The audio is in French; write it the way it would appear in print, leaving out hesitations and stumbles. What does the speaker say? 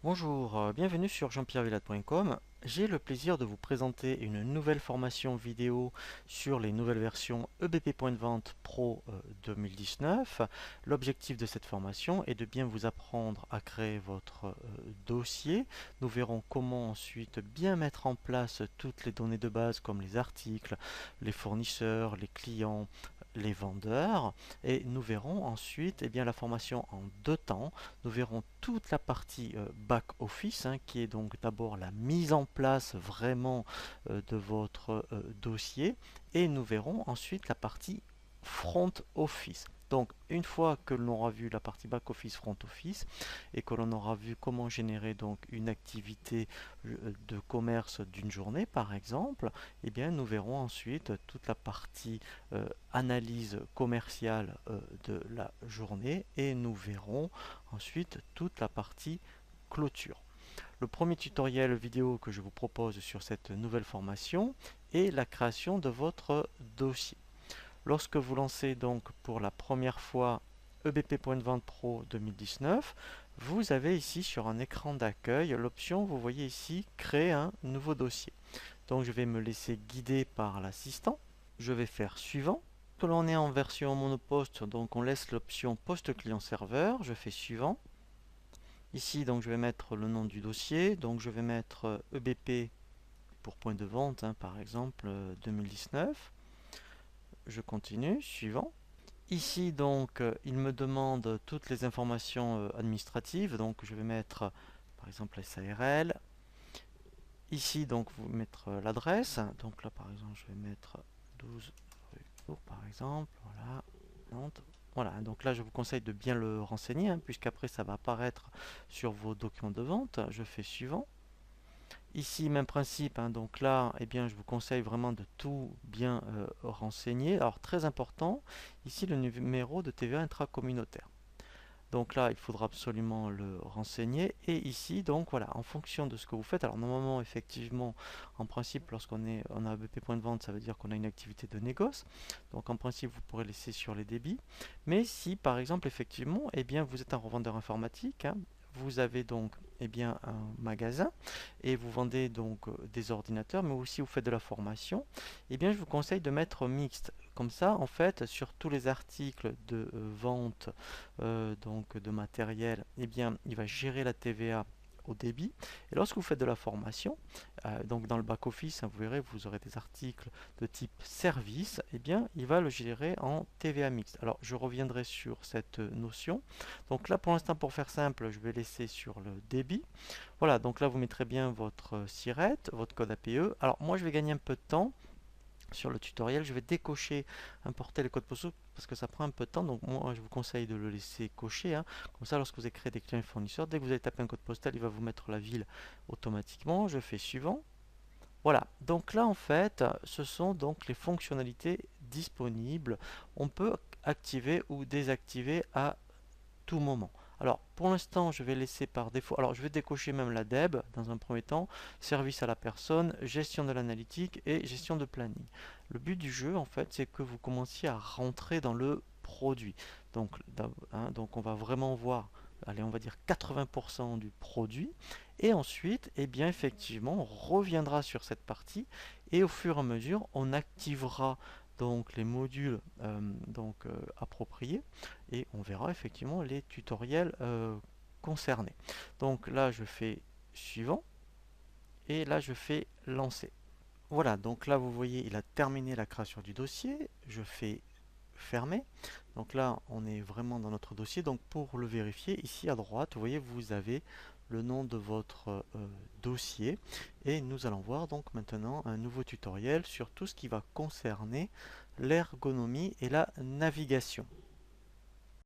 Bonjour, bienvenue sur jean-pierre-villade.com. J'ai le plaisir de vous présenter une nouvelle formation vidéo sur les nouvelles versions EBP Point de Vente Pro 2019. L'objectif de cette formation est de bien vous apprendre à créer votre dossier. Nous verrons comment ensuite bien mettre en place toutes les données de base comme les articles, les fournisseurs, les clients, les vendeurs, et nous verrons ensuite la formation en deux temps. Nous verrons toute la partie back office, qui est donc d'abord la mise en place vraiment de votre dossier, et nous verrons ensuite la partie front office. Donc une fois que l'on aura vu la partie back office, front office, et que l'on aura vu comment générer donc une activité de commerce d'une journée par exemple, nous verrons ensuite toute la partie analyse commerciale de la journée, et nous verrons ensuite toute la partie clôture. Le premier tutoriel vidéo que je vous propose sur cette nouvelle formation est la création de votre dossier. Lorsque vous lancez donc pour la première fois EBP Point de Vente Pro 2019, vous avez ici sur un écran d'accueil l'option, vous voyez ici, créer un nouveau dossier. Donc je vais me laisser guider par l'assistant. Je vais faire suivant. Que l'on est en version monoposte, donc on laisse l'option poste client serveur. Je fais suivant. Ici, donc je vais mettre le nom du dossier. Donc je vais mettre EBP pour point de vente, par exemple 2019. Je continue, suivant. Ici, donc, il me demande toutes les informations administratives. Donc je vais mettre par exemple SARL. Ici, donc, vous mettre l'adresse. Donc là, par exemple, je vais mettre 12 rue Cour, par exemple. Voilà, Nantes. Voilà, donc là, je vous conseille de bien le renseigner, puisqu'après, ça va apparaître sur vos documents de vente. Je fais suivant. Ici, même principe, donc là, je vous conseille vraiment de tout bien renseigner. Alors, très important, ici, le numéro de TVA intracommunautaire. Donc là, il faudra absolument le renseigner. Et ici, donc voilà, en fonction de ce que vous faites. Alors normalement, effectivement, en principe, on a ABP point de vente, ça veut dire qu'on a une activité de négoce. Donc en principe, vous pourrez laisser sur les débits. Mais si, par exemple, effectivement, vous êtes un revendeur informatique, vous avez donc un magasin et vous vendez donc des ordinateurs, mais aussi vous faites de la formation, je vous conseille de mettre mixte. Comme ça, en fait, sur tous les articles de vente donc de matériel, il va gérer la TVA au débit. Et lorsque vous faites de la formation, donc dans le back-office, vous verrez, vous aurez des articles de type service, il va le gérer en TVA mixte. Alors, je reviendrai sur cette notion. Donc là, pour l'instant, pour faire simple, je vais laisser sur le débit. Voilà, donc là, vous mettrez bien votre SIRET, votre code APE. Alors, moi, je vais gagner un peu de temps sur le tutoriel. Je vais décocher, importer les codes postaux parce que ça prend un peu de temps. Donc moi, je vous conseille de le laisser cocher. Comme ça, lorsque vous avez créé des clients et fournisseurs, dès que vous allez taper un code postal, il va vous mettre la ville automatiquement. Je fais suivant. Voilà. Donc là, en fait, ce sont donc les fonctionnalités disponibles. On peut activer ou désactiver à tout moment. Alors, pour l'instant, je vais laisser par défaut. Alors, je vais décocher même la DEB dans un premier temps, service à la personne, gestion de l'analytique et gestion de planning. Le but du jeu, en fait, c'est que vous commenciez à rentrer dans le produit. Donc, donc on va vraiment voir, allez, on va dire 80% du produit. Et ensuite, effectivement, on reviendra sur cette partie et au fur et à mesure, on activera donc les modules appropriés et on verra effectivement les tutoriels concernés. Donc là, je fais suivant et là, je fais lancer. Voilà, donc là, vous voyez, il a terminé la création du dossier. Je fais fermer. Donc là, on est vraiment dans notre dossier. Donc pour le vérifier, ici à droite, vous voyez, vous avez le nom de votre dossier et nous allons voir donc maintenant un nouveau tutoriel sur tout ce qui va concerner l'ergonomie et la navigation.